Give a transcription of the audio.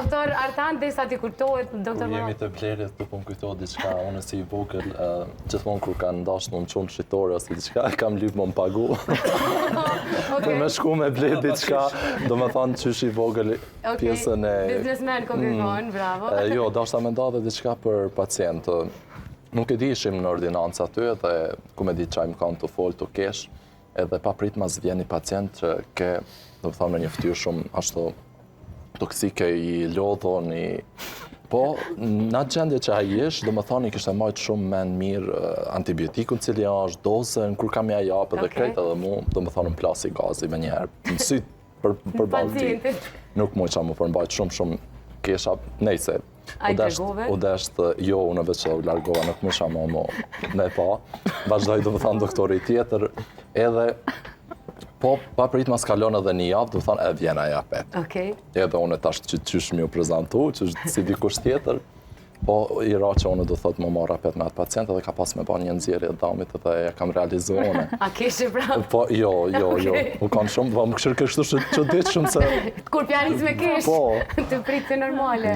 doktor Artan, dhe sa ti kujtohet, doktor Kur jemi të Blerit, të po më kujtohet diçka, unë si i vogël, gjithmonë kur kanë dashur më çon shitore ose diçka, kam lyp më pagu. Për me shku me ble diçka, do me thonë qysh i vogël pjesën e... Biznesmen komplikon, bravo. Jo, dashta me nda dhe diçka për pacient. Nuk e di ishim në ordinancë aty dhe ku me di qaj më kanë të folë të kesh, edhe pa prit mas vjen një pacient që ke, do me thonë me një ftyrë shumë ashtu toksike i lodhon, po në atë gjendje që ai ish, do me thonë i kishte majtë shumë men mirë antibiotikun cili është, dozën, kur kam ja japë edhe krejt edhe mu, do me thonë në plasi gazi me njerë, në sytë për baldi. Nuk mu qa mu përmbajt shumë kesha, nejse. A i tregove? U deshtë, jo, unë veç që u largova, nuk më shama me pa. Vazhdoj, do me thonë, doktori tjetër, edhe po, pa prit ma skalon edhe një javë, do me thonë, e vjena ja pet. Edhe unë tash që qysh mi u prezentu, që si dikush tjetër, po i ra që unë do thotë më marra pet me atë pacient, edhe ka pas me ba një nxjerrje të damit edhe e kam realizu unë. A keshe prapë? Po, jo, u kam shumë, po më këshirë kështu që ditë shumë se... Kur pjanis me kesh, të pritë të normale.